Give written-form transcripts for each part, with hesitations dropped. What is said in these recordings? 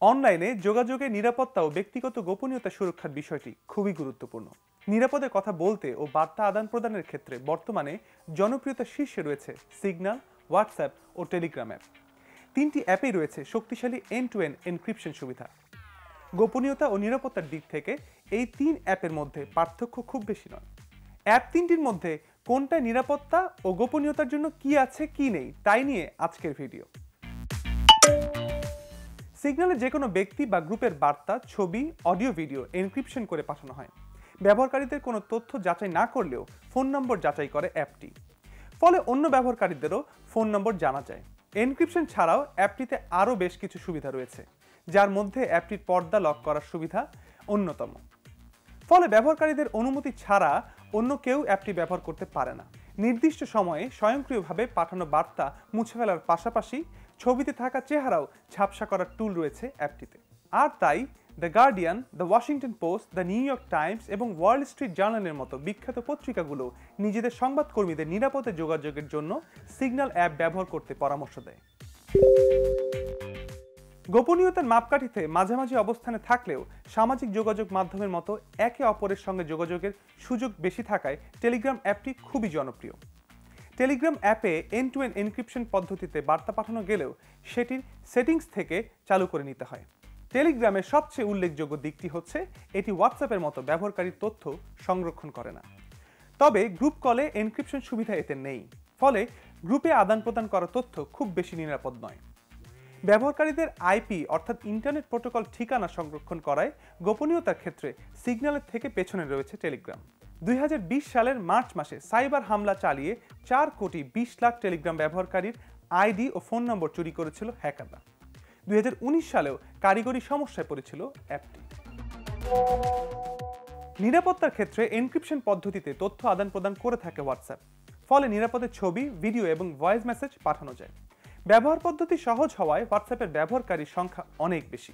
অনলাইনে যোগাযোগের নিরাপত্তা ও ব্যক্তিগত গোপনীয়তা সুরক্ষার বিষয়টি খুবই গুরুত্বপূর্ণ। নিরাপদে কথা বলতে ও বার্তা আদান প্রদানের ক্ষেত্রে বর্তমানে জনপ্রিয়তার শীর্ষে রয়েছে সিগন্যাল, হোয়াটসঅ্যাপ ও টেলিগ্রাম অ্যাপ। তিনটি অ্যাপেই রয়েছে শক্তিশালী এন্ড টু এন্ড এনক্রিপশন সুবিধা। গোপনীয়তা ও নিরাপত্তার দিক থেকে এই তিন অ্যাপের মধ্যে পার্থক্য খুব বেশি নয়। অ্যাপ তিনটির মধ্যে কোনটায় নিরাপত্তা ও গোপনীয়তার জন্য কি আছে কি নেই তাই নিয়ে আজকের ভিডিও। সিগন্যালে যে কোনো ব্যক্তি বা গ্রুপের বার্তা, ছবি, অডিও, ভিডিও এনক্রিপশন করে পাঠানো হয়। ব্যবহারকারীদের কোনো তথ্য যাচাই না করলেও ফোন নম্বর যাচাই করে অ্যাপটি, ফলে অন্য ব্যবহারকারীদেরও ফোন নম্বর জানা যায়। এনক্রিপশন ছাড়াও অ্যাপটিতে আরও বেশ কিছু সুবিধা রয়েছে, যার মধ্যে অ্যাপটির পর্দা লক করার সুবিধা অন্যতম। ফলে ব্যবহারকারীদের অনুমতি ছাড়া অন্য কেউ অ্যাপটি ব্যবহার করতে পারে না। নির্দিষ্ট সময়ে স্বয়ংক্রিয়ভাবে পাঠানো বার্তা মুছে ফেলার পাশাপাশি ছবিতে থাকা চেহারাও ঝাপসা করার টুল রয়েছে অ্যাপটিতে। আর তাই the guardian, the Washington post, the new York Times এবং ওয়াল স্ট্রিট জার্নালের মতো বিখ্যাত পত্রিকাগুলো নিজেদের সংবাদকর্মীদের নিরাপদে যোগাযোগের জন্য সিগন্যাল অ্যাপ ব্যবহার করতে পরামর্শ দেয়। গোপনীয়তার মাপকাঠিতে মাঝামাঝি অবস্থানে থাকলেও সামাজিক যোগাযোগ মাধ্যমের মতো একে অপরের সঙ্গে যোগাযোগের সুযোগ বেশি থাকায় টেলিগ্রাম অ্যাপটি খুবই জনপ্রিয়। টেলিগ্রাম অ্যাপে এন্ড টু এন্ড এনক্রিপশন পদ্ধতিতে বার্তা পাঠানো গেলেও সেটির সেটিংস থেকে চালু করে নিতে হয়। টেলিগ্রামের সবচেয়ে উল্লেখযোগ্য দিকটি হচ্ছে এটি হোয়াটসঅ্যাপের মতো ব্যবহারকারীর তথ্য সংরক্ষণ করে না। তবে গ্রুপ কলে এনক্রিপশন সুবিধা এতে নেই, ফলে গ্রুপে আদান প্রদান করা তথ্য খুব বেশি নিরাপদ নয়। ব্যবহারকারীদের আইপি অর্থাৎ ইন্টারনেট প্রোটোকল ঠিকানা সংরক্ষণ করায় গোপনীয়তার ক্ষেত্রে সিগন্যালের থেকে পেছনে রয়েছে টেলিগ্রাম। 2020 সালের মার্চ মাসে সাইবার হামলা চালিয়ে 4,20,00,000 টেলিগ্রাম ব্যবহারকারীর আইডি ও ফোন নম্বর চুরি করেছিল হ্যাকাররা। 2019 সালেও কারিগরি সমস্যায় পড়েছিল অ্যাপটি। নিরাপত্তার ক্ষেত্রে এনক্রিপশন পদ্ধতিতে তথ্য আদান প্রদান করে থাকে হোয়াটসঅ্যাপ, ফলে নিরাপদে ছবি, ভিডিও এবং ভয়েস মেসেজ পাঠানো যায়। ব্যবহার পদ্ধতি সহজ হওয়ায় হোয়াটসঅ্যাপের ব্যবহারকারীর সংখ্যা অনেক বেশি।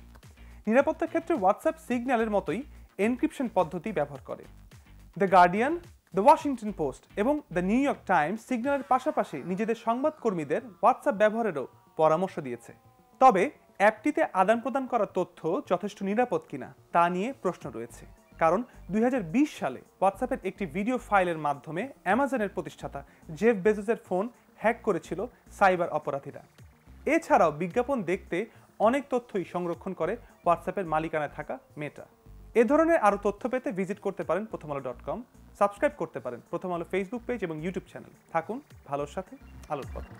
নিরাপত্তার ক্ষেত্রে হোয়াটসঅ্যাপ সিগন্যালের মতোই এনক্রিপশন পদ্ধতি ব্যবহার করে। The guardian, the Washington post এবং দ্য নিউ ইয়র্ক টাইমস সিগন্যালের পাশাপাশি নিজেদের সংবাদকর্মীদের হোয়াটসঅ্যাপ ব্যবহারেরও পরামর্শ দিয়েছে। তবে অ্যাপটিতে আদান প্রদান করা তথ্য যথেষ্ট নিরাপদ কিনা তা নিয়ে প্রশ্ন রয়েছে, কারণ 2020 সালে হোয়াটসঅ্যাপের একটি ভিডিও ফাইলের মাধ্যমে অ্যামাজনের প্রতিষ্ঠাতা জেফ বেজোসের ফোন হ্যাক করেছিল সাইবার অপরাধীরা। এছাড়াও বিজ্ঞাপন দেখতে অনেক তথ্যই সংরক্ষণ করে হোয়াটসঅ্যাপের মালিকানায় থাকা মেটা। এ ধরনের আরও তথ্য পেতে ভিজিট করতে পারেন prothomalo.com, সাবস্ক্রাইব করতে পারেন প্রথম আলো ফেসবুক পেজ এবং ইউটিউব চ্যানেল। থাকুন ভালোর সাথে, আলোর পথে।